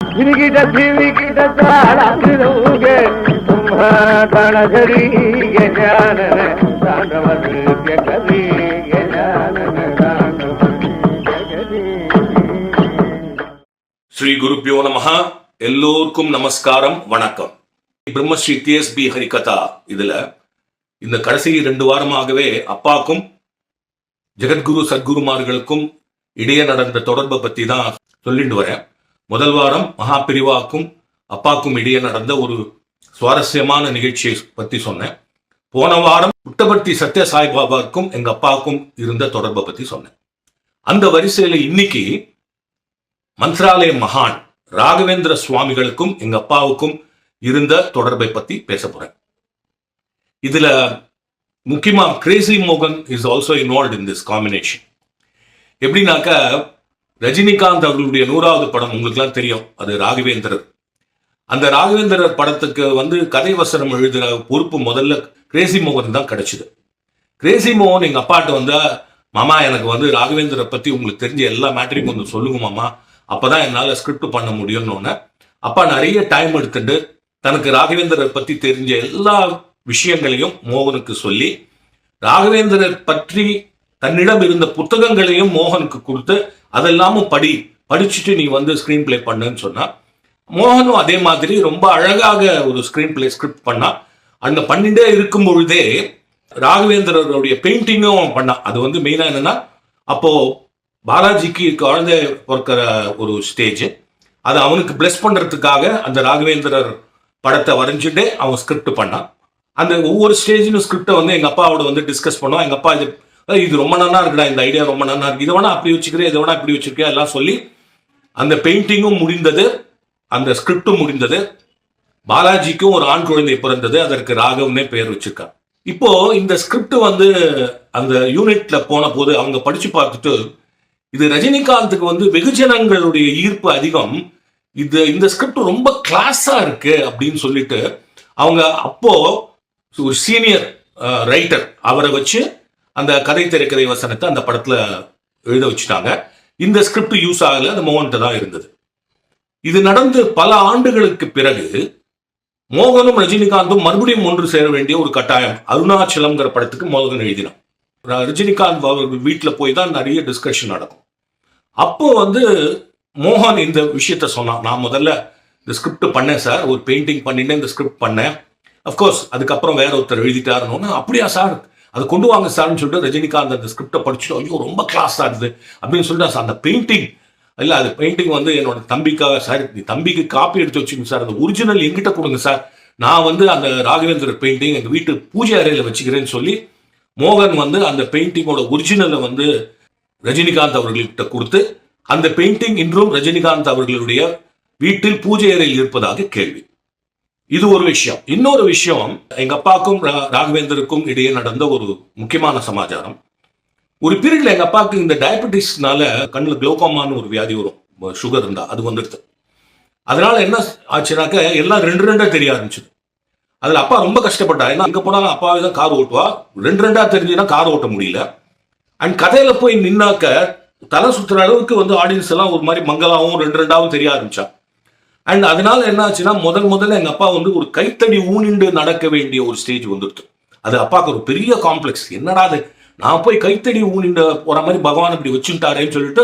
விரிகிட திரிகிட தாளத்திலூக தனகரி ஞான தாண்டவது கதி ஸ்ரீ குருப்பியோ நமஹ. எல்லோருக்கும் நமஸ்காரம், வணக்கம். பிரம்மஸ்ரீ TSB ஹரிகதா இதுல இந்த கடைசி 2 வாரமாகவே அப்பாக்கும் ஜெகத்குரு சத்குருமார்களுக்கும் இடையே நடந்த தொடர்பை பத்தி தான் சொல்லிட்டு வரேன். முதல் வாரம் மகாபிரிவாக்கும் அப்பாக்கும் இடையே நடந்த ஒரு சுவாரஸ்யமான நிகழ்ச்சியை பத்தி சொன்னேன். போன வாரம் புட்டபர்த்தி சத்ய சாய்பாபாவுக்கும் எங்க அப்பாவுக்கும் இருந்த தொடர்பை பத்தி சொன்னேன். அந்த வரிசையில இன்னைக்கு மந்த்ராலய மகான் ராகவேந்திர சுவாமிகளுக்கும் எங்க அப்பாவுக்கும் இருந்த தொடர்பை பத்தி பேச போறேன். இதுல முக்கியமா கிரேசி மோகன் is also involve in this combination. எப்படின்னாக்க ரஜினிகாந்த் அவர்களுடைய 100வது படம் உங்களுக்கு எல்லாம் தெரியும், அது ராகவேந்திரர். அந்த ராகவேந்திரர் படத்துக்கு கதை வசனம் எழுதுற பொறுப்பு முதல்ல கிரேசி மோகன் தான் கிடைச்சது. கிரேசி மோகன் எங்க அப்பாட்ட மாமா எனக்கு ராகவேந்திரரை பத்தி உங்களுக்கு தெரிஞ்ச எல்லா மேட்டரையும் கொஞ்சம் சொல்லுங்க மாமா, அப்பதான் என்னால ஸ்கிரிப்ட் பண்ண முடியும்னு. அப்பா நிறைய டைம் எடுத்துட்டு தனக்கு ராகவேந்திரர் பத்தி தெரிஞ்ச எல்லா விஷயங்களையும் மோகனுக்கு சொல்லி, ராகவேந்திரர் பற்றி தன்னிடம் இருந்த புத்தகங்களையும் மோகனுக்கு கொடுத்து அதெல்லாமும் படிச்சுட்டு நீ ஸ்கிரீன் பிளே பண்ணுன்னு சொன்னா, மோகனும் அதே மாதிரி ரொம்ப அழகாக ஒரு ஸ்கிரீன் பிளே ஸ்கிரிப்ட் பண்ணா. அந்த பண்ணிட்டே இருக்கும் பொழுதே ராகவேந்திரருடைய பெயிண்டிங்கும் பண்ணா. அது மெயினா என்னன்னா, அப்போ பாலாஜிக்கு குழந்தை பிறக்கிற ஒரு ஸ்டேஜ், அதை அவனுக்கு பிளஸ் பண்றதுக்காக அந்த ராகவேந்திரர் படத்தை வரைஞ்சுட்டே அவன் ஸ்கிரிப்ட் பண்ணான். அந்த ஒவ்வொரு ஸ்டேஜிலும் ஸ்கிரிப்டை எங்க அப்பாவோட டிஸ்கஸ் பண்ணுவான். எங்க அப்பா இது ரொம்ப நல்லா இருக்குடா, இந்த ஐடியா ரொம்ப நல்லா இருக்கு, இதை வேணா அப்படி வச்சுக்கிறேன், இதை வேணா இப்படி வச்சிருக்கேன் எல்லாம் சொல்லி அந்த பெயிண்டிங்கும் முடிந்தது, அந்த ஸ்கிரிப்டும் முடிந்தது. பாலாஜிக்கும் ஒரு ஆண் குழந்தை பிறந்தது, அதற்கு ராகவனே பெயர் வச்சிருக்காங்க. இப்போ இந்த ஸ்கிரிப்ட் அந்த யூனிட்ல போன போது அவங்க படிச்சு பார்த்துட்டு, இது ரஜினிகாந்துக்கு வெகுஜனங்களுடைய ஈர்ப்பு அதிகம், இந்த ஸ்கிரிப்ட் ரொம்ப கிளாஸா இருக்கு அப்படின்னு சொல்லிட்டு அவங்க அப்போ ஒரு சீனியர் ரைட்டர் அவரை வச்சு அந்த கதை திரைக்கதை வசனத்தை அந்த படத்துல எழுத வச்சுட்டாங்க. இந்த ஸ்கிரிப்ட் யூஸ் ஆகல, அந்த மோகன்கிட்ட தான் இருந்தது. இது நடந்து பல ஆண்டுகளுக்கு பிறகு மோகனும் ரஜினிகாந்தும் மறுபடியும் ஒன்று சேர வேண்டிய ஒரு கட்டாயம். அருணாச்சலம்ங்கிற படத்துக்கு மோகன் எழுதினான். ரஜினிகாந்த் அவர்கள் வீட்டில் போய் தான் நிறைய டிஸ்கஷன் நடக்கும். அப்போ மோகன் இந்த விஷயத்த சொன்னான், நான் முதல்ல இந்த ஸ்கிரிப்ட் பண்ணேன் சார், ஒரு பெயிண்டிங் பண்ணிட்டு இந்த ஸ்கிரிப்ட் பண்ணேன், அப்கோர்ஸ் அதுக்கப்புறம் வேற ஒருத்தர் எழுதிட்டாருன்னு. அப்படியா சார், அதை கொண்டு வாங்க சார்னு சொல்லிட்டு ரஜினிகாந்த் அந்த ஸ்கிரிப்டை படிச்சுட்டு, ஐயோ ரொம்ப கிளாஸா இருக்குது அப்படின்னு சொல்லிட்டு அந்த பெயிண்டிங் இல்லை, அது பெயிண்டிங் என்னோட தம்பிக்காக சார், தம்பிக்கு காப்பி எடுத்து வச்சுக்கோங்க சார், அந்த ஒரிஜினல் எங்கிட்ட கொடுங்க சார், நான் அந்த ராகவேந்திரர் பெயிண்டிங் எங்கள் வீட்டு பூஜை அறையில் வச்சுக்கிறேன்னு சொல்லி மோகன் அந்த பெயிண்டிங்கோட ஒரிஜினலை ரஜினிகாந்த் அவர்கள்கிட்ட கொடுத்து, அந்த பெயிண்டிங் இன்றும் ரஜினிகாந்த் அவர்களுடைய வீட்டில் பூஜை அறையில் இருப்பதாக கேள்வி. இது ஒரு விஷயம். இன்னொரு விஷயம், எங்க அப்பாவுக்கும் ராகவேந்தருக்கும் இடையே நடந்த ஒரு முக்கியமான சமாச்சாரம். ஒரு பீரியட்ல எங்க அப்பாவுக்கு இந்த டயபெட்டிஸ்னால கண்ணில் குளோகோமான்னு ஒரு வியாதி வரும், சுகர் இருந்தா அது வந்துடுது. அதனால என்ன ஆச்சுனாக்க எல்லாம் 2 தெரிய ஆரம்பிச்சுது. அதுல அப்பா ரொம்ப கஷ்டப்பட்டா. ஏன்னா அங்க போனாலும் அப்பாவே தான் கார் ஓட்டுவா, 2 தெரிஞ்சுன்னா கார் ஓட்ட முடியல. அண்ட் கதையில போய் நின்னாக்க தலை சுத்துற அளவுக்கு ஆடியன்ஸ் எல்லாம் ஒரு மாதிரி மங்களாவும் 2 தெரிய ஆரம்பிச்சா. அண்ட் அதனால என்ன ஆச்சுன்னா முதல்ல எங்க அப்பா ஒரு கைத்தடி ஊனிண்டு நடக்க வேண்டிய ஒரு ஸ்டேஜ் வந்துடுது. அது அப்பாவுக்கு ஒரு பெரிய காம்ப்ளெக்ஸ். என்னடா அது, நான் போய் கைத்தடி ஊனிண்டு போற மாதிரி பகவான் இப்படி வச்சுட்டாரேன்னு சொல்லிட்டு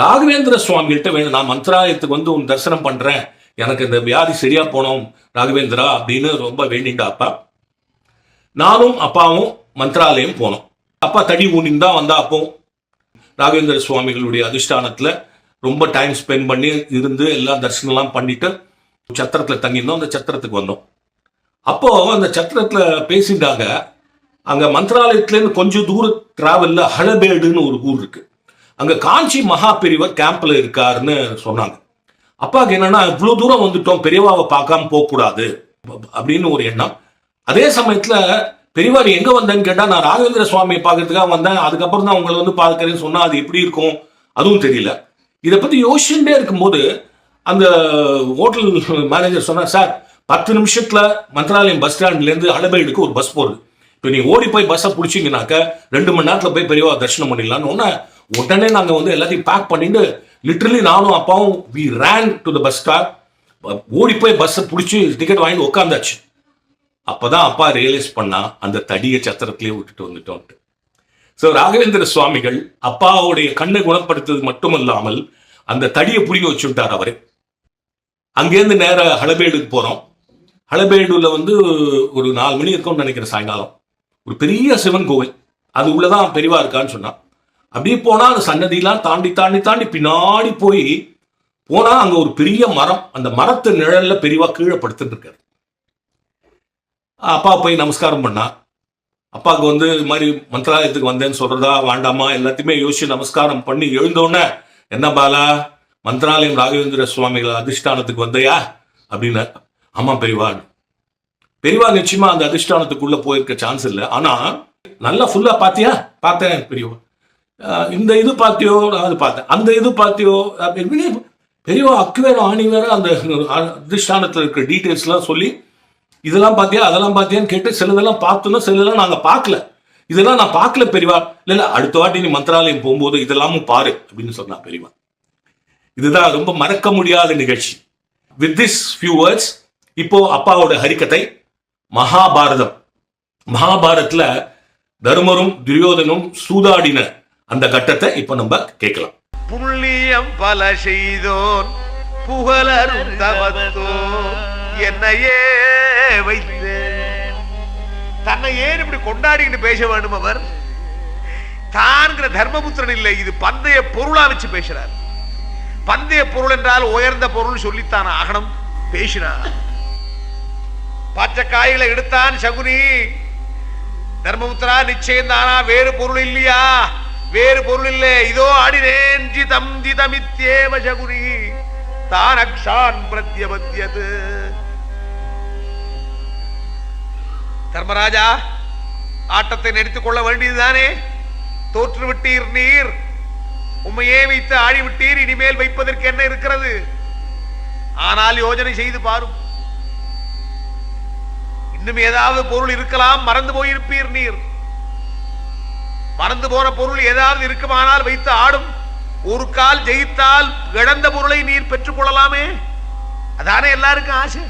ராகவேந்திர சுவாமிகிட்ட வேணும், நான் மந்த்ராலயத்துக்கு உன் தரிசனம் பண்றேன், எனக்கு இந்த வியாதி சரியா போனோம் ராகவேந்திரா அப்படின்னு ரொம்ப வேண்டிண்டா அப்பா. நானும் அப்பாவும் மந்த்ராலயம் போனோம். அப்பா தடி ஊனின்னு தான் வந்தா. அப்போ ராகவேந்திர சுவாமிகளுடைய அதிஷ்டானத்துல ரொம்ப டைம் ஸ்பெண்ட் பண்ணி இருந்து எல்லா தரிசனம்லாம் பண்ணிட்டு சத்திரத்தில் தங்கியிருந்தோம். அந்த சத்திரத்துக்கு வந்தோம். அப்போ அந்த சத்திரத்துல பேசிட்டாங்க. அங்க மந்திராலயத்துலேருந்து கொஞ்சம் தூர டிராவல்ல ஹளபேடுன்னு ஒரு ஊர் இருக்கு, அங்க காஞ்சி மகா பெரியவர் கேம்ப்ல இருக்காருன்னு சொன்னாங்க. அப்பாவுக்கு என்னன்னா, இவ்வளவு தூரம் வந்துட்டோம், பெரியவாவை பார்க்காம போக கூடாது அப்படின்னு ஒரு எண்ணம். அதே சமயத்துல பெரியவார் எங்க வந்தேன்னு கேட்டா, நான் ராகவேந்திர சுவாமியை பார்க்கறதுக்காக வந்தேன், அதுக்கப்புறம் தான் உங்களை பார்க்கிறேன்னு சொன்னா அது எப்படி இருக்கும் அதுவும் தெரியல. இதை பத்தி யோசிச்சுட்டே இருக்கும்போது அந்த ஹோட்டல் மேனேஜர் சொன்னார், சார் 10 நிமிஷத்துல மந்திராலயம் பஸ் ஸ்டாண்ட்ல இருந்து ஹளபேடுக்கு ஒரு பஸ் போகுது, இப்போ நீ ஓடி போய் பஸ்ஸை பிடிச்சிங்கனாக்க 2 மணி நேரத்துல போய் பெரியவா தரிசனம் பண்ணிடலான்னு. உடனே நாங்க எல்லாத்தையும் பேக் பண்ணிட்டு லிட்டரலி நானும் அப்பாவும் we ran to the bus stop. ஓடி போய் பஸ்ஸை பிடிச்சி டிக்கெட் வாங்கி உட்காந்தாச்சு. அப்பதான் அப்பா ரியலைஸ் பண்ணா அந்த தடியை சத்திரத்திலே விட்டுட்டு வந்துட்டோன்ட்டு. ஸோ ராகவேந்திர சுவாமிகள் அப்பாவுடைய கண்ணை குணப்படுத்துறது மட்டுமல்லாமல் அந்த தடியை புடிங்க வச்சுட்டார் அவரு. அங்கேருந்து நேர ஹளபேடுக்கு போறோம். ஹளபேடுல ஒரு 4 மணி இருக்கும்னு நினைக்கிறேன் சாயங்காலம். ஒரு பெரிய சிவன் கோவில், அது உள்ளதான் பெரியவா இருக்கான்னு சொன்னா. அப்படியே போனா அந்த சன்னதியெல்லாம் தாண்டி தாண்டி தாண்டி பின்னாடி போய் போனா அங்க ஒரு பெரிய மரம். அந்த மரத்து நிழல்ல பெரியவா கீழே படுத்துட்டு இருக்காரு. அப்பா போய் நமஸ்காரம் பண்ணா. அப்பாவுக்கு இது மாதிரி மந்திராலயத்துக்கு வந்தேன்னு சொல்றதா வேண்டாமா எல்லாத்தையுமே யோசிச்சு நமஸ்காரம் பண்ணி எழுந்தோடனே, என்ன பாலா மந்திராலயம் ராகவேந்திர சுவாமிகள் அதிஷ்டானத்துக்கு வந்தையா அப்படின்னு. ஆமா பெரியவா. பெரியவா நிச்சயமா அந்த அதிஷ்டானத்துக்குள்ள போயிருக்க சான்ஸ் இல்லை. ஆனா நல்லா ஃபுல்லா பாத்தியா? பார்த்தேன் பெரியவா. இந்த இது பாத்தியோ? அது பார்த்தேன். அந்த இது பாத்தியோ? பெரியவா அக்கு வேற ஆணி வேற அந்த அதிஷ்டானத்தில் இருக்கிற டீட்டெயில்ஸ் எல்லாம் சொல்லி, இதெல்லாம் பாத்தியா அதெல்லாம் பாத்தியான்னு கேட்டு சிலதெல்லாம் பார்த்தோன்னா சிலதெல்லாம் நாங்க பார்க்கல. இதெல்லாம் நான் பார்க்கல பெரியவா. இல்ல அடுத்த வாட்டி நீ மந்திராலயம் போகும்போது இதெல்லாமும் பாரு அப்படின்னு சொன்னா பெரியவா. இதுதான் ரொம்ப மறக்க முடியாத நிகழ்ச்சி. வித் திஸ் ஃபியூ வேர்ட்ஸ் இப்போ அப்பாவோட ஹரிக்கதை மகாபாரதம். மகாபாரத்ல தர்மரும் துரியோதனும் சூதாடின அந்த கட்டத்தை இப்ப நம்ம கேட்கலாம். புண்ணியம் பல செய்தோன் புகழரும் தவத்தோ என்னையே வைத்து தன்னை ஏன் இப்படி கொண்டாடிக்கிட்டு பேச வேண்டும்? அவர் தான்கிற தர்மபுத்திரன் இல்லை, இது பந்தய பொருளா வச்சு பேசுறார். பந்தய பொருள் என்றால் உயர்ந்த பொருள் சொல்லித்தான் ஆகணும். பேசினார். பச்சை காய்களை எடுத்தான் சகுனி. தர்மபுத்திரா நிச்சயம் தானா? வேறு பொருள் இல்லையா? வேறு பொருள் இல்லை. இதோ ஆடினேன் ஜிதம் ஜிதமித்யேவ சகுனி தான் அக்ஷான் பிரத்யபத்யது. தர்மராஜா, ஆட்டத்தை நிறுத்திக் கொள்ள வேண்டியதுதானே? தோற்றுவிட்டீர் நீர், உண்மையே வைத்து ஆடிவிட்டீர். இனிமேல் வைப்பதற்கு என்ன இருக்கிறது? ஆனால் யோஜனை செய்து பாரும். இன்னும் ஏதாவது பொருள் இருக்கலாம், மறந்து போயிருப்பீர் நீர். மறந்து போன பொருள் ஏதாவது இருக்குமானால் வைத்து ஆடும். ஒரு கால் ஜெயித்தால் இழந்த பொருளை நீர் பெற்றுக் கொள்ளலாமே. அதானே எல்லாருக்கும் ஆசை.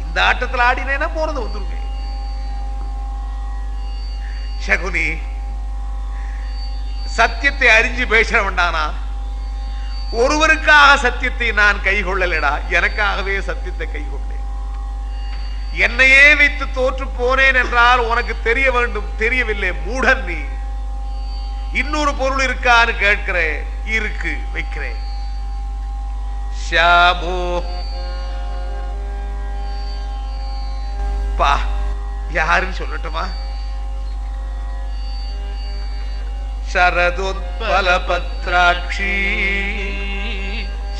இந்த ஆட்டத்தில் ஆடினேன்னா போறது வந்துருங்க. சகுனி, சத்தியத்தை அறிஞ்சு பேச வேண்டானா? ஒருவருக்காக சத்தியத்தை நான் கைகொள்ளலடா, எனக்காகவே சத்தியத்தை கைகொண்டேன். என்னையே வைத்து தோற்று போனேன் என்றால் உனக்கு தெரிய வேண்டும். தெரியவில்லை, மூடன் நீ. இன்னொரு பொருள் இருக்கான்னு கேட்கிறேன். இருக்கு, வைக்கிறேன். ஷாமோ பா, யாருன்னு சொல்லட்டுமா? शरदोत्पल पत्राक्षी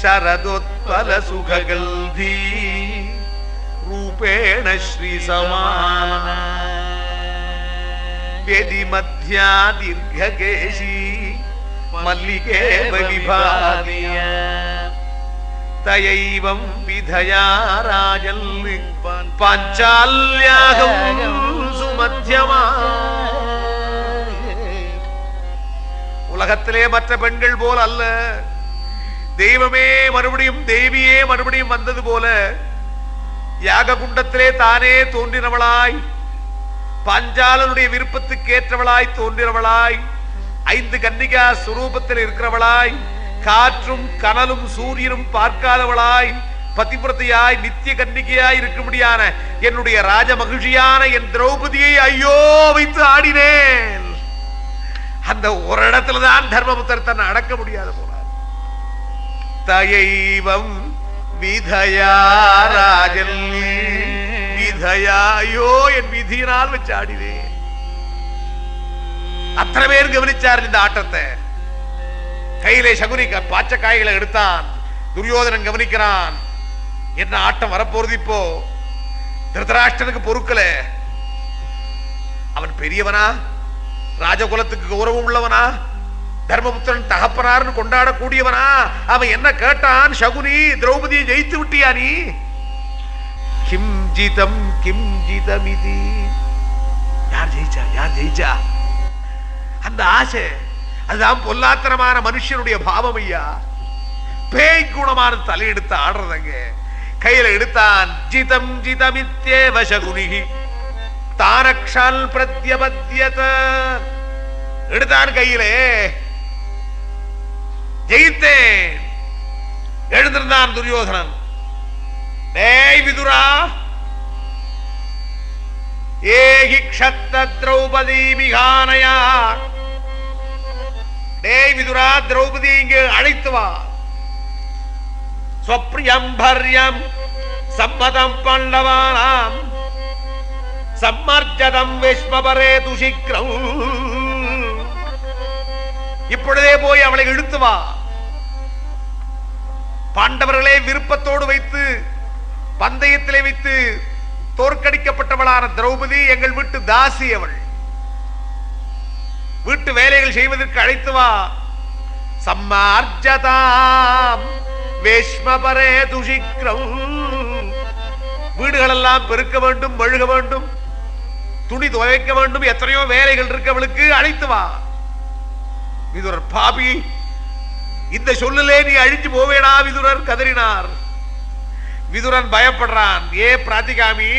शरदोत्पल सुखगल्धी रूपेण श्री समान वेदि मध्या दीर्घकेशी मल्लिके विभाति तयैवं विधया राजन् पाञ्चाल्यागं सुमध्यमा உலகத்திலே மற்ற பெண்கள் போல் அல்ல. தெய்வமே மறுபடியும் தேவியே மறுபடியும் வந்தது போல யாக குண்டத்திலே தானே தோன்றினவளாய், பாஞ்சாலனுடைய விருப்பத்துக்கு ஏற்றவளாய் தோன்றினவளாய், 5 கன்னிகா சுரூபத்தில் இருக்கிறவளாய், காற்றும் கனலும் சூரியனும் பார்க்காதவளாய், பதிவிரதையாய் நித்திய கன்னிகையாய் இருக்கும்படியான என்னுடைய ராஜ மகிழ்ச்சியான என் திரௌபதியை ஐயோ வைத்து ஆடினேன். அந்த ஒரு இடத்துல தான் தர்மபுத்திரர் தன்னை அடக்க முடியாத போனார். தயைவம் விதயா ராஜன் விதயாயோ என் விதியினால் வச்சு ஆடினேன். அத்தனை பேர் கவனிச்சார் இந்த ஆட்டத்தை. கையிலே சகுனி பாச்ச காய்களை எடுத்தான். துரியோதனன் கவனிக்கிறான். என்ன ஆட்டம் வரப்போறது இப்போ? திருதராஷ்டிரனுக்கு பொறுக்கல. அவன் பெரியவனா, ராஜகுலத்துக்கு கௌரவம் உள்ளவனா, தர்மபுத்திரன் தகப்பனார்னு கொண்டாடக்கூடியவனா? அவன் என்ன கேட்டான்? சகுனி, திரௌபதியை ஜெயித்து விட்டியா நீ? கிம் ஜிதம் கிம் ஜிதமிதி. யார் ஜெயிச்சா யார் ஜெயிச்சா? அந்த ஆசை, அதுதான் பொல்லாத்தனமான மனுஷனுடைய பாவம் ஐயா. பேய் குணமான தலையெடுத்து ஆடுறதங்க. கையில எடுத்தான். ஜிதம் ஜிதமித்யேவ சகுனிஹி தாரக்ஷால் பிரத்யபத்யத. எடுத்தான் கையிலே. ஜெயித்தேன். எழுந்திருந்தான் துரியோதனன். டேய் விதுரா, ஏகி க்ஷத்த திரௌபதி மிகானயா. டேய் விதுரா, திரௌபதி இங்கு அழைத்து வா. ஸ்வப்ரியம் பர்யம் சம்மதம் பல்லவானாம் சம்மர்ஜதம் விஸ்வபரே துஷிக்ரம். இப்பொழுதே போய் அவளை இழுத்து வா. பாண்டவர்களே விருப்பத்தோடு வைத்து பந்தயத்திலே வைத்து தோற்கடிக்கப்பட்டவளான திரௌபதி எங்கள் வீட்டு தாசி. அவள் வீட்டு வேலைகள் செய்வதற்கு அழைத்து வா. சம்மார்ஜதாம் வேஷ்மபரே துஷிக்ரம். வீடுகளெல்லாம் பெருக்க வேண்டும், மெழுக வேண்டும், துணி துவைக்க வேண்டும், எத்தனையோ வேலைகள் இருக்கு அவளுக்கு. அழைத்து வா. விதுரர், பாபி, இந்த சொல்லிலே நீ அழிஞ்சு போவேடா விதுரர் கதறினார். விதுரன் பயப்படுறான். ஏ பிராதிகாமி,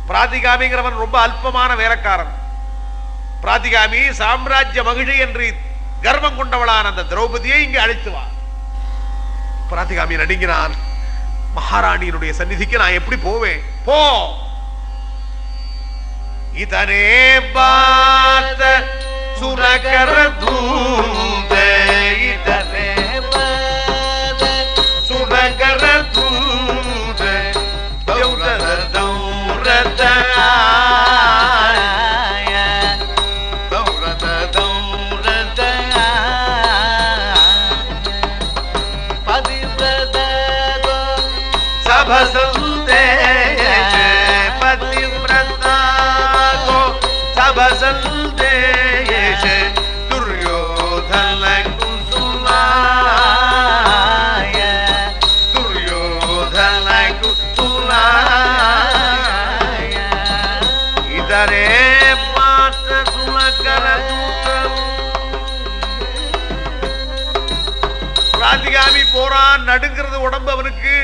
பிராதிகாமிங்கிறவன் ரொம்ப அல்பமான வேலைக்காரன். பிராதிகாமி சாம்ராஜ்ய மகிழி என்று கர்வம் கொண்டவளான அந்த திரௌபதியை இங்கு அழைத்து வா. பிராதிகாமி நடுங்கினான். மகாராணியினுடைய சந்நிதிக்கு நான் எப்படி போவேன்? போ. இதனே பாத சுரகர தூத, இதனே பாத சுரகர தூத, தௌரத தௌரத தௌரத தௌரத பதிவ்ரத சபசந்தே பதிவ்ரத சபசந்தே துரியோதன குசுலாய துரியோதன குசுலாய இதரே மாற்ற சுலகர தூதம். பிராதிகாமி போறான். நடுங்கிறது உடம்பு அவனுக்கு.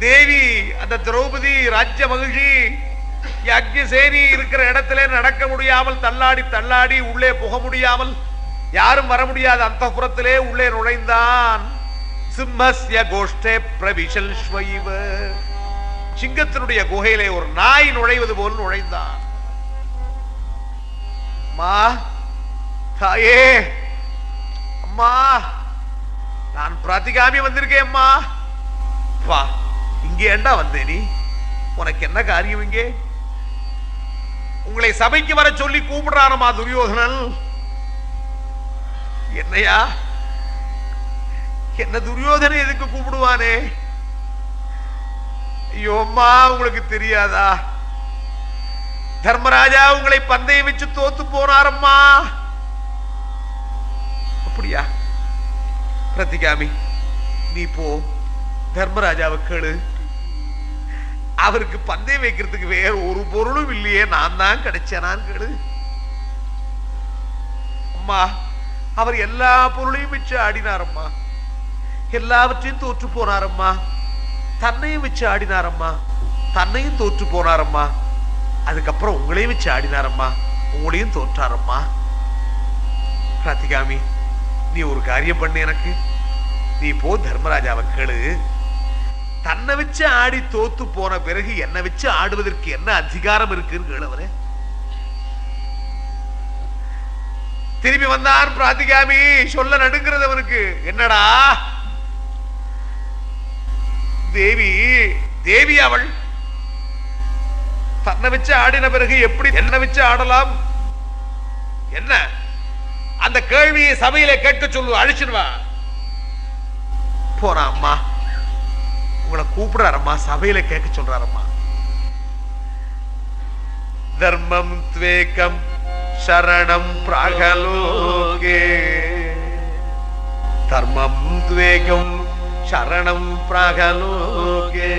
தேவி அந்த திரௌபதி ராஜ்ய மகிழ்ச்சி யக்ஞசேனி இருக்கிற இடத்திலே நடக்க முடியாமல் தள்ளாடி தள்ளாடி உள்ளே புக முடியாமல் யாரும் வர முடியாத அந்தப்புறத்திலே உள்ளே நுழைந்தான். சிம்மஸ்ய கோஷ்டே பிரவிஷல் ஸ்வைவ. சிங்கத்தினுடைய குகையிலே ஒரு நாய் நுழைவது போல் நுழைந்தான். அம்மா, தாயே, அம்மா, நான் பிராதிகாமி வந்திருக்கேன். அம்மா, வா. இங்கே ஏண்டா வந்தே நீ? உனக்கு என்ன காரியம் இங்கே? உங்களை சபைக்கு வர சொல்லி கூப்பிடுறானமா துரியோதனன். என்னையா? என்ன துரியோதனை எதுக்கு கூப்பிடுவானே? ஐயோ அம்மா, உங்களுக்கு தெரியாதா? தர்மராஜா உங்களை பந்தயம் வச்சு தோத்து போனாரம்மா. அப்படியா? பிரதிகாமி, நீ போ, தர்மராஜாவை கேளு. அவருக்கு பந்தயம் வைக்கிறதுக்கு வேற ஒரு பொருளும் இல்லையே, நான் தான் கிடைச்சேனான்னு கேளு. அம்மா, அவர் எல்லா பொருளையும் வச்சு ஆடினாரம்மா. எல்லாவற்றையும் தோற்று போனாரம்மா. தன்னையும் வச்சு ஆடினாரம்மா. தன்னையும் தோற்று போனாரம்மா. அதுக்கப்புறம் உங்களையும் வச்சு ஆடினாரம்மா. உங்களையும் தோற்றாரம்மா. பிராதிகாமி, நீ ஒரு காரியம் பண்ணு. எனக்கு நீ போ, தர்மராஜாவை கேளு. தன்னை வச்சு ஆடி தோத்து போன பிறகு என்னை வச்சு ஆடுவதற்கு என்ன அதிகாரம் இருக்குன்னு கேளவரே. திரும்பி வந்தான் பிராதிகாமி. சொல்ல நடுங்கிறது அவனுக்கு. என்னடா? தேவி, தேவி அவள் தன்னை வச்சு ஆடின பிறகு எப்படி என்ன வச்சு ஆடலாம்? என்ன? அந்த கேள்வியை சபையில கேட்க சொல்லு. அழிச்சிடுவா. போறா. அம்மா, உங்களை கூப்பிடுறாரம்மா. சபையில கேட்க சொல்றாரம்மா. தர்மம் த்வேகம் சரணம் பிராகலோகே. தர்மம் த்வேகம் சரணம் பிராகலோகே.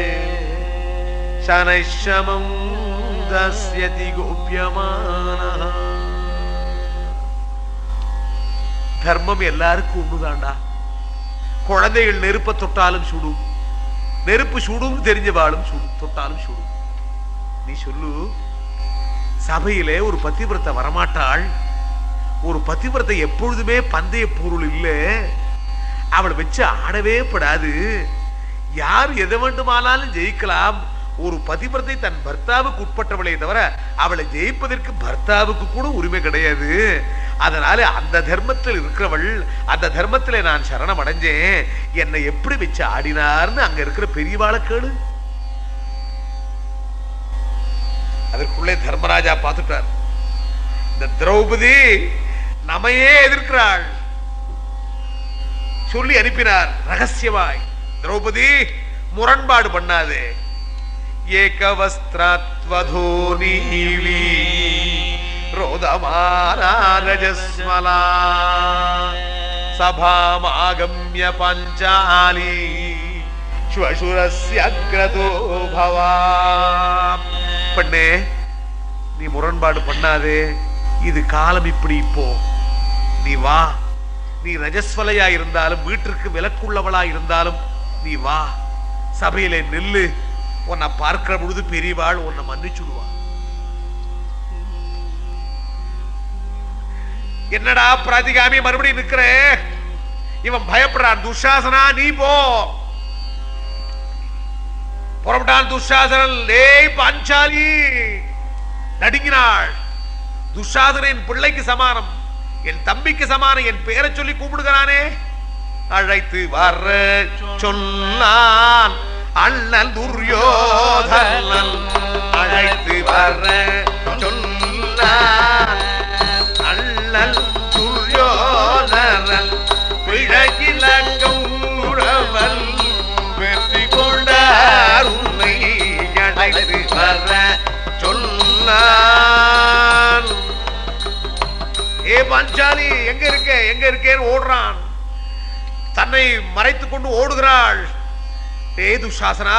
சனைஷமம் தஸ்யதி கோப்யமானஹ. தர்மம் எல்லாருக்கும் ஒண்ணுதான்டா. குழந்தைகள் நெருப்ப தொட்டாலும் சுடும், நெருப்பு சுடும் தெரிஞ்சவாளும் சுடும், தொட்டாலும் சுடும். நீ சொல்லு, சபையிலே ஒரு பத்திவிரத்தை வரமாட்டாள். ஒரு பத்திவிரத்தை எப்பொழுதுமே பந்தய பொருள் இல்லை, அவளை வச்சு ஆடவே படாது. யார் எதை வேண்டுமானாலும் ஜெயிக்கலாம். ஒரு பதிவிரத்தை தன் பர்த்தாவுக்கு உட்பட்டவளை தவிர அவளை ஜெயிப்பதற்கு பர்த்தாவுக்கு கூட உரிமை கிடையாது. அதனால அந்த தர்மத்தில் இருக்கிறவள், அந்த தர்மத்தில் நான் சரணம் அடைஞ்சேன், என்னை எப்படி வச்சு ஆடினார்னு அங்க இருக்கிற பெரியவாளை கேளு. அதற்குள்ளே தர்மராஜா பார்த்துட்டார், இந்த திரௌபதி நம்மையே எதிர்க்கிறாள். சொல்லி அனுப்பினார் ரகசியமாய், திரௌபதி முரண்பாடு பண்ணாதே. ஏகவஸ்திரத்வதோ நீலி ரோதமானா ரஜஸ்மலா சபாமாகம்ய பஞ்சாலி ஸ்வசுரஸ்ய அக்ரதோ பவா. பெண்ணே, நீ முரண்பாடு பண்ணாதே, இது காலம் இப்படி. இப்போ நீ வா, நீ ரஜஸ்வலையா இருந்தாலும் வீட்டிற்கு விலக்குள்ளவளா இருந்தாலும் நீ வா, சபையிலே நில்லு. உன்னை பார்க்கிற பொழுது பெரியவாள் உன்னை மன்னிச்சுடுவா. என்னடா பிராதிகாமி மறுபடியும் நிக்கிற? இவன் பயப்படுறான். துஷாசனா நீ போ. புறப்பட்டான் துஷாசனன். ஏய் பாஞ்சாலி, நடுங்கினாள். துஷாசனின் பிள்ளைக்கு சமானம், என் தம்பிக்கு சமானம், என் பெயரை சொல்லி கூப்பிடுகிறானே. அழைத்து வர சொன்னான் அண்ணன் துரியோதனன். அழைத்து வர சொன்னான் அண்ணன் துரியோதனன். பிழகிலங்கம் உழவல் வெற்றி கொண்டார் உன்னை அழைத்து வர சொன்னான். ஏ பாஞ்சாலி, எங்க இருக்க எங்க இருக்கேன்னு ஓடுறான். தன்னை மறைத்துக் கொண்டு ஓடுகிறாள். ஏ துஷாசனா,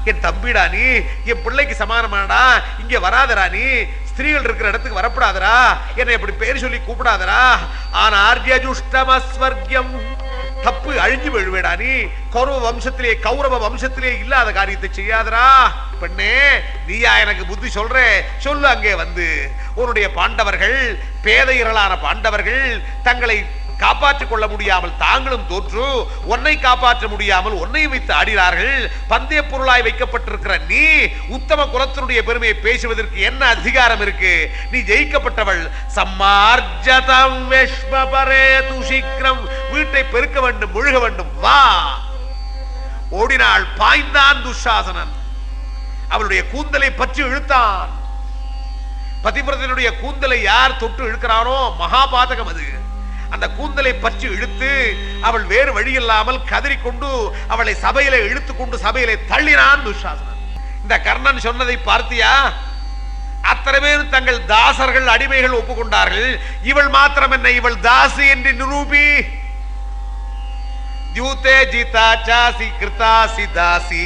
என் தம்பிடா நீ, என் பிள்ளைக்கு சமானமானடா, இங்க வராதரா நீ, ஸ்திரீகள் இருக்கிற இடத்துக்கு வரப்படாதரா, என்னை எப்படி பேர் சொல்லி கூப்பிடாதரா. ஆனா ஆர்யஜுஷ்டமஸ்வர்க்கம், தப்பு அழிஞ்சு விழுவேடா நீ. கௌரவ வம்சத்திலே இல்லாத காரியத்தை செய்யாதரா. பெண்ணே, நீயா எனக்கு புத்தி சொல்ற? சொல்லு. அங்கே வந்து உன்னுடைய பாண்டவர்கள், பேதையர்களான பாண்டவர்கள் தங்களை காப்பாற்றிக் கொள்ள முடியாமல் தாங்களும் தோற்று, உன்னை காப்பாற்ற முடியாமல் உன்னை வைத்து ஆடினார்கள். பந்தய பொருளாய் வைக்கப்பட்டிருக்கிற நீ உத்தம குலத்தினுடைய பெருமையை பேசுவதற்கு என்ன அதிகாரம் இருக்கு? நீ ஜெயிக்கப்பட்டவள். சம்மார்ஜதம் விஸ்வபரேது சீக்கிரம், வீட்டை பெருக்க வேண்டும், முழுக வேண்டும், வா. ஓடினாள். பாய்ந்தான் துஷாசனன். அவளுடைய கூந்தலை பற்றி இழுத்தான். பதிவிரதனுடைய கூந்தலை யார் தொட்டு இழுக்கிறானோ மகாபாதகம் அது. அந்த கூந்தலை பற்றி இழுத்து அவள் வேறு வழி இல்லாமல் கதறிக்கொண்டு அவளை சபையில இழுத்துக்கொண்டு சபையிலே தள்ளினான் துஷாசனன். இந்த கர்ணன் சொன்னதை பார்த்தியா? அத்தனை பேர் தங்கள் தாசர்கள், அடிமைகள் ஒப்புக்கொண்டார்கள். இவள் மாத்திரம் என்ன, இவள் தாசி என்று நிரூபி. ஜூதே ஜீதா சாசி கிருதாசி தாசி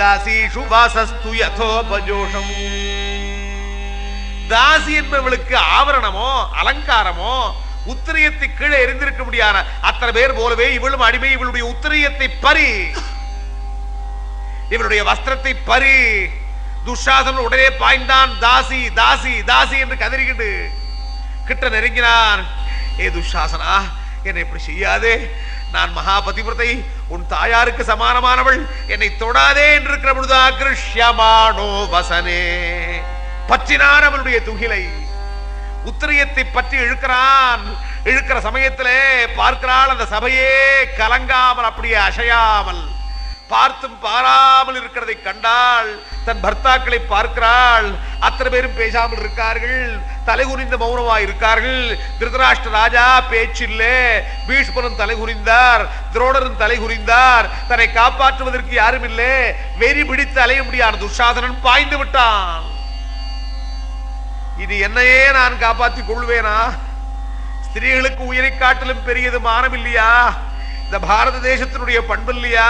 தாசி சுவாசஸ்து யதோபஜோஷம். தாசி என்பவளுக்கு ஆவரணமோ அலங்காரமோ உத்திரியத்தை கீழே எரிந்திருக்க முடியாத அத்தனை பேர் போலவே இவளும் அடிமை. இவளுடைய உத்திரியத்தை பறி, இவளுடைய வஸ்திரத்தை பறி. துஷாசனன் உடனே பாய்ந்தான். தாசி தாசி தாசி என்று கதறிக்கிட்டு கிட்ட நெருங்கினான். ஏ துஷாசனா, என்னை இப்படி செய்யாதே, நான் மகாபதிவிரதை, உன் தாயாருக்கு சமானமானவள், என்னை தொடாதே என்று இருக்கிற பொழுதா கிருஷ்யமானோ வசனே, பற்றினான் அவளுடைய துகிலை. உத்திரியத்தை பற்றி இழுக்கிறான். இழுக்கிற சமயத்திலே பார்க்கிறாள், அந்த சபையே கலங்காமல் அப்படியே அசையாமல் பார்த்தும் பாராமல் இருக்கிறதை கண்டாள். தன் பர்த்தாக்களை பார்க்கிறாள். அத்தனை பேரும் பேசாமல் இருக்கார்கள், தலைகுனிந்த மௌனமாய் இருக்கார்கள். திருதராஷ்டிர ராஜா பேச்சில்லை. பீஷ்மரும் தலைகுனிந்தார், துரோணரும் தலைகுனிந்தார். தன்னை காப்பாற்றுவதற்கு யாரும் இல்லை. வெறி பிடித்து அலைய முடியாத துஷாசனன் பாய்ந்து விட்டான். இது என்னையே நான் காப்பாற்றிக் கொள்வேனா? ஸ்திரீகளுக்கு உயிரை காட்டிலும் பெரியது மானம் இல்லையா? இந்த பாரத தேசத்தினுடைய பண்பு இல்லையா?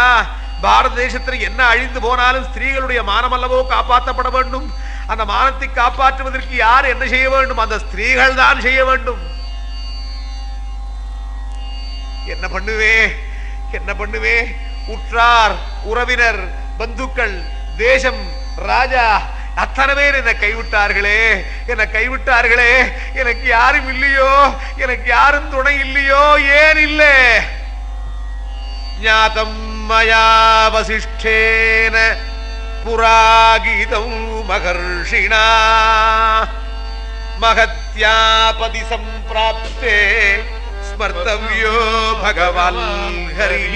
பாரத தேசத்தில் என்ன அழிந்து போனாலும் ஸ்திரீகளுடைய மானம் அல்லவோ காப்பாற்றப்பட வேண்டும். அந்த மானத்தை காப்பாற்றுவதற்கு யார் என்ன செய்ய வேண்டும்? அந்த ஸ்திரீகள் தான் செய்ய வேண்டும். என்ன பண்ணுவே? என்ன பண்ணுவேன்? உற்றார் உறவினர் பந்துக்கள் தேசம் ராஜா அத்தனை பேர் என்னை கைவிட்டார்களே, என்னை கைவிட்டார்களே. எனக்கு யாரும் இல்லையோ, எனக்கு யாரும் துணை இல்லையோ. ஏன் இல்லை? ஞாதம் மயா வசிஷ்டேன புராகீதம் மகர்ஷிணா மகத்யாபதி சம்பிராப்தே ஸ்மர்த்தவ்யோ பகவான் ஹரி.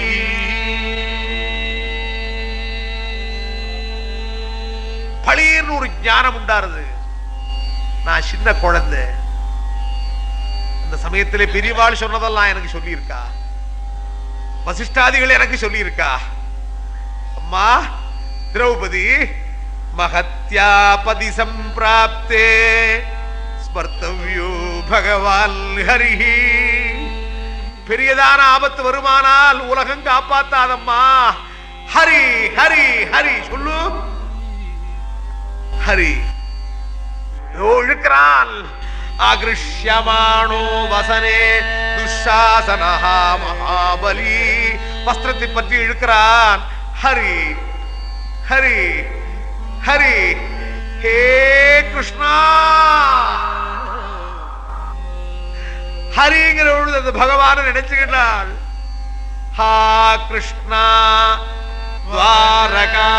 பளீர்னு ஒரு ஞானம் உண்டாருது. நான் சின்ன குழந்தை, அந்த சமயத்திலே பெரியவாள் சொன்னதெல்லாம் எனக்கு சொல்லி இருக்கா, வசிஷ்டாதிகள் எனக்கு சொல்லி இருக்கா. அம்மா திரௌபதி, மகத்யாபதி சம்பிராப்தே ஸ்மர்த்தவ்யோ பகவான் ஹரி. பெரியதான ஆபத்து வருமானால் உலகம் காப்பாத்தாதம்மா. ஹரி ஹரி ஹரி சொல்லு. ஹரி இழுக்கிறான். ஆகிருஷ்யமானோ வசனே துஷாசனஹ மகாபலி. வஸ்திரத்தை பற்றி இழுக்கிறான். ஹரி ஹரி ஹரி. ஹே கிருஷ்ணா. ஹரிங்கிற பொழுது அந்த பகவான நினைச்சுக்கிட்டாள். ஹா கிருஷ்ணா துவாரகாவாசா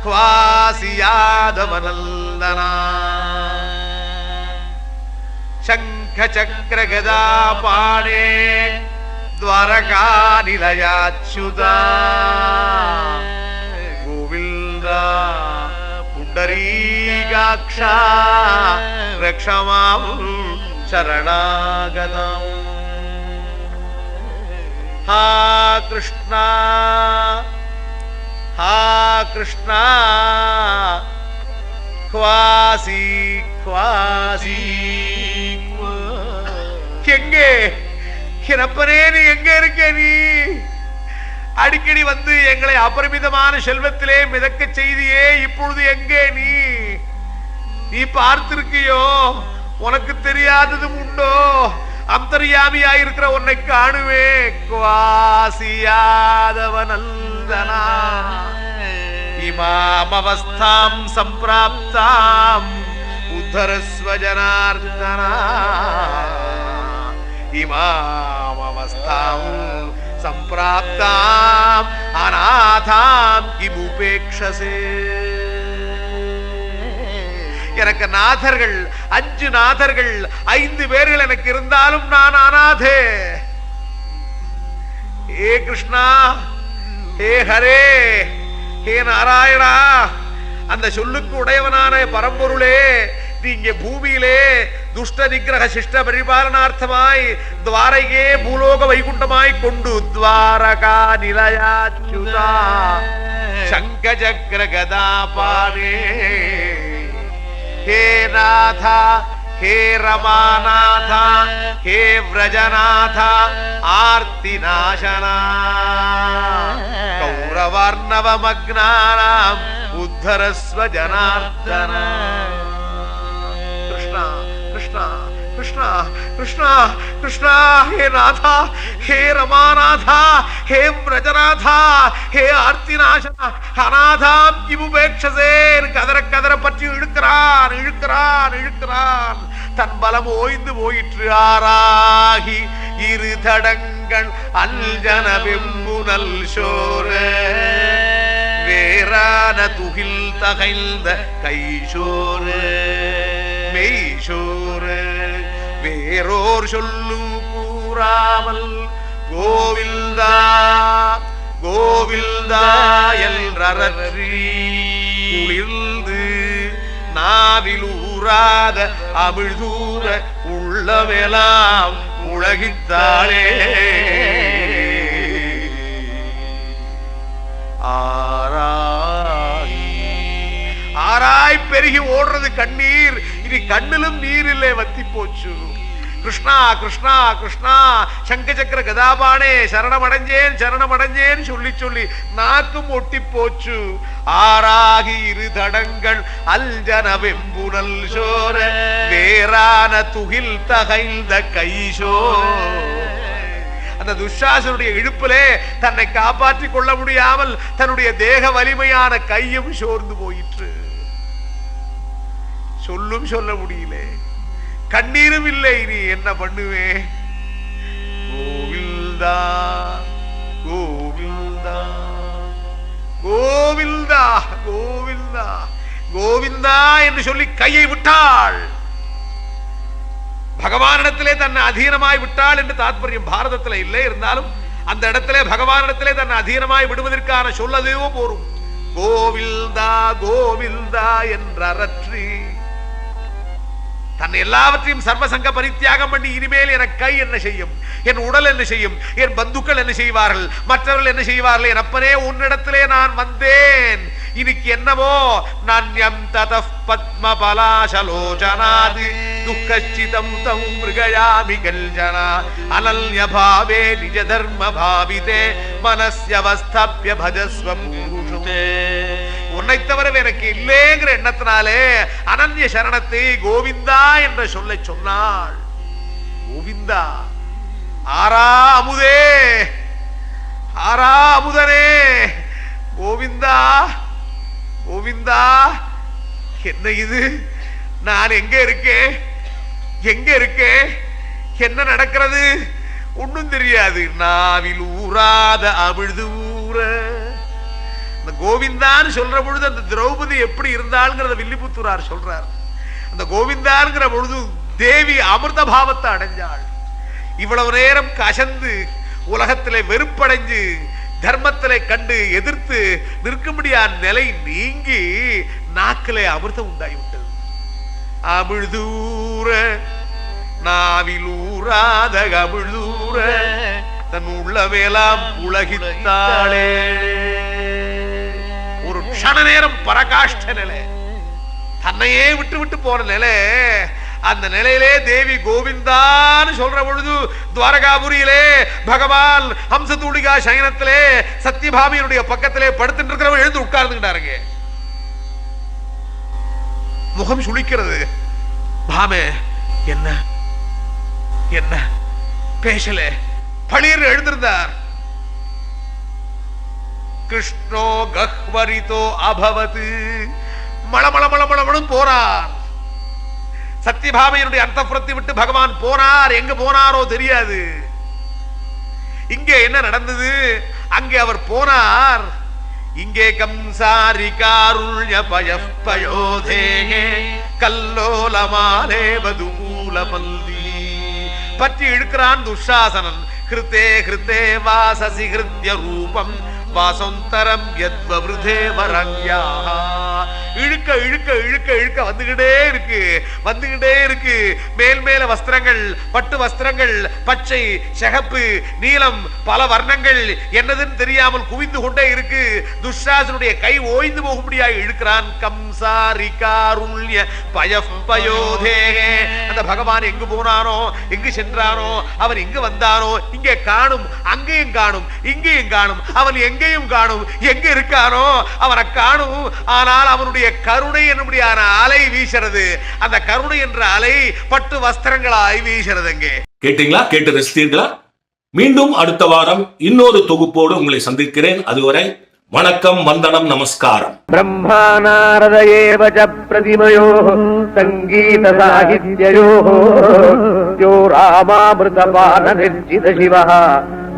க்வாசி யாதவநந்தனா சங்க சக்கர கதா பாணே துவாரகா நிலயாச்சுதா கோவிந்தா புண்டரீகாக்ஷா ரக்ஷமாம் சரணாகதம். ஹா கிருஷ்ணா ஹா கிருஷ்ணா க்வாசி க்வாசி. எங்கே கிரப்பனே, நீ எங்க இருக்க? நீ அடிக்கடி வந்து எங்களை அபரிமிதமான செல்வத்திலே மிதக்க செய்தியே, இப்பொழுது எங்கே நீ? நீ பார்த்திருக்கியோ? உனக்கு தெரியாததும் உண்டோ? அந்தர்யாமியாயிருக்கிற உன்னை காணுவே. க்வாசி யாதவநந்தனா இமாமவஸ்தாம் சம்பிராப்தாம் உத்தரஸ்வ ஜனார்தனா. இமாமவஸ்தாம் சம்பிராப்தாம் அநாதாம் கிமுபேக்ஷசே. எனக்கு நாதர்கள் 5 நாதர்கள் 5 பேர்கள் எனக்கு இருந்தாலும் நான் அநாதே. ஹே கிருஷ்ணா, ஹே ஹரே, ஹே நாராயணா, அந்த சொல்லுக்கு உடையவனான பரம்பொருளே, நீ இங்கே பூமியிலே துஷ்ட நிகிரக சிஷ்ட பரிபாலனார்த்தமாய் துவாரகே பூலோக வைகுண்டமாய் கொண்டு துவாரகா நிலயாச்சுதா சங்க சக்கர கதா பாணே. ஹே நாதா, ஹே ரமாநாதா, ஹே व्रजनाथा ஆர்த்திநாசனா கௌரவார்ணவமக்னானாம் உத்தரஸ்வ ஜனார்தனா. கிருஷ்ணா கிருஷ்ணா கிருஷ்ணா கிருஷ்ணா கிருஷ்ணா. ஹே நாதா, ஹே ரமாநாதா, ஹே व्रजनाथा, ஹே ஆர்த்திநாசனா அநாதாம் கிமுபேக்ஷசே. கதற கதற பற்றி இழுக்கிறான் இழுக்கிறான் இழுக்கிறான். தன் பலம் ஓய்ந்து போயிற்று. ஆராகி இரு தடங்கள் அல்ஜன வெம்புனல் சோர வேரான துகில் தகைந்த கைசோர மெய்சோர வேரோர் சொல்லு கூறாமல் கோவில்தா கோவில்தா என்றறி குளிர்ந்து நாவில் ஊராத அமிழ்தூர உள்ளமெல்லாம் உலகித்தாளே. ஆராய் பெருகி ஓடுறது கண்ணீர். இனி கண்ணிலும் நீர் இல்லை, வத்தி போச்சு. கிருஷ்ணா கிருஷ்ணா கிருஷ்ணா சங்க சக்கர கதாபானே சரணமடைஞ்சேன் சரணமடைஞ்சேன் சொல்லி சொல்லி நாக்கும் ஒட்டி போச்சு. ஆராகி இரு தடங்கள் அல்ஜன வெம்புனல் சோர வேரான துகில் தகைந்த கைசோ. அந்த துஷாசனுடைய இழுப்பிலே தன்னை காப்பாற்றிக் கொள்ள முடியாமல் தன்னுடைய தேக வலிமையான கையும் சோர்ந்து போயிற்று. சொல்லும் சொல்ல முடியல, கண்ணீரும் இல்லை. நீ என்ன பண்ணுவே? கோவில்தா கோவில்தா கோவில்தா கோவில்தா கோவிந்தா என்று சொல்லி கையை விட்டாள். பகவானிடத்திலே தன்னை அதீனமாய் விட்டாள் என்று தாத்பரியம் பாரதத்தில் இல்லை. இருந்தாலும் அந்த இடத்திலே பகவானிடத்திலே தன்னை அதீனமாய் விடுவதற்கான சொல்லதேவோ போரும். கோவில்தா கோவில்தா என்றறற்றி தன்னை எல்லாவற்றையும் சர்வசங்க பரித்தியாகம் பண்ணி இனிமேல் என் கை என்ன செய்யும், என் உடல் என்ன செய்யும், என் பந்துக்கள் என்ன செய்வார்கள், மற்றவர்கள் என்ன செய்வார்கள், என் அப்பனே உன்னிடத்திலே நான் வந்தேன், இன்னைக்கு என்னவோ நான்யம் ததஃ பத்ம பலாசலோசனாதி துக்கச்சிதம் தம் மிருகயாமி கல்ஜனா அனல்ய பாவே நிஜ தர்ம பாவிதே மனஸ்யவஸ்தாப்ய பஜஸ்வ பூருஷே. உன்னை தவிர எனக்கு இல்லேங்கிற எண்ணத்தினாலே அனன்ய சரணத்தை கோவிந்தா என்ற சொல்லை சொன்னாள். கோவிந்தா ஆரா அமுதே, ஆரா அமுதனே, கோவிந்தா கோவிந்தா. என்ன இது? நான் எங்க இருக்கேன், எங்க இருக்கேன், என்ன நடக்கிறது ஒன்னும் தெரியாது. நாவில் ஊராத அமிழ்து ஊர. அந்த கோவிந்தான்னு சொல்ற பொழுது அந்த திரௌபதி எப்படி இருந்தாள்ங்கிறத வில்லிபுத்தூரார் சொல்றார். அந்த கோவிந்தான்கிற பொழுது தேவி அமிர்த பாவத்தை அடைஞ்சாள். இவ்வளவு நேரம் கசந்து உலகத்திலே வெறுப்படைஞ்சு தர்மத்திலே கண்டு எதிர்த்து நிற்க முடியாத நிலை நீங்கி நாக்கிலே அமிர்தம் உண்டாகிவிட்டது. அமிழ்தூர நாவிலூராத அமிழ்தூர தன் உள்ளவேலாம் உலகித்தாளே. ஒரு க்ஷண நேரம் பரகாஷ்ட நிலை, தன்னையே விட்டு விட்டு போன நிலை. அந்த நிலையிலே தேவி கோவிந்தான்னு சொல்ற பொழுது துவாரகாபுரியிலே பகவான் ஹம்சதூளிகா சயனத்திலே சத்யபாமியினுடைய பக்கத்திலே படுத்துட்டு இருக்கிறவங்க எழுந்து உட்கார்ந்துட்டாருங்க. முகம் சுளிக்கிறது. பாமே என்ன என்ன பேசல, பளிர் எழுந்திருந்தார். கிருஷ்ணோ கஹ்வரிதோ அபவது. மளமள மளமளமளும் போறார். சத்யபாமையினுடைய அந்தப்புறத்தை விட்டு பகவான் போனார். எங்க போனாரோ தெரியாது. இங்கே என்ன நடந்தது? அங்கே அவர் போனார். இங்கே கம்சாரிகாருள்ய பயப்பயோதேகே கல்லோலமாலே வதுமூலமல்தி. பற்றி இழுக்கிறான் துஷாசனன். ஹிருதே ஹிருதே வாசசி ஹிருத்ய ரூபம் வாசந்தரம் யத்வவ்ருதே வரங்யா. இழுக்க இழுக்க இழுக்க இழுக்க வந்துகிட்டே இருக்கு, வந்துகிட்டே இருக்கு. மேல் மேல வஸ்திரங்கள், பட்டு வஸ்திரங்கள், பச்சை, சிகப்பு, நீலம், பல வர்ணங்கள் என்னதுன்னு தெரியாமல் குவிந்து கொண்டே இருக்கு. துஷாசனுடைய கை ஓய்ந்து போகும்படியாக இழுக்கிறான். கம்சாரிகாருள்ய பயப்பயோதே. அந்த பகவான் எங்கு போனானோ, எங்கு சென்றானோ, அவன் எங்கு வந்தானோ, இங்கே காணும், அங்கேயும் காணும், இங்கேயும் காணும். அவன் எங்கேயும் காணும், எங்க இருக்கானோ அவனை காணும். ஆனால் அவனுடைய கருணை என்னுடையான அலை வீசுறது. அந்த கருணை என்ற அலை பட்டு வஸ்திரங்களாய் வீசுறது. அங்கே கேட்டீங்களா? கேட்டு ரசித்தீர்களா? மீண்டும் அடுத்த வாரம் இன்னொரு தொகுப்போடு உங்களை சந்திக்கிறேன். அதுவரை வணக்கம், வந்தனம், நமஸ்காரம். பிரம்மா நாரத ஏவ பிரதிமயோ சங்கீத சாகித்யயோ யோ ராமாமிருதபான நிர்ஜித சிவः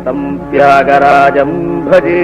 தம் தியாகராஜம் பஜே.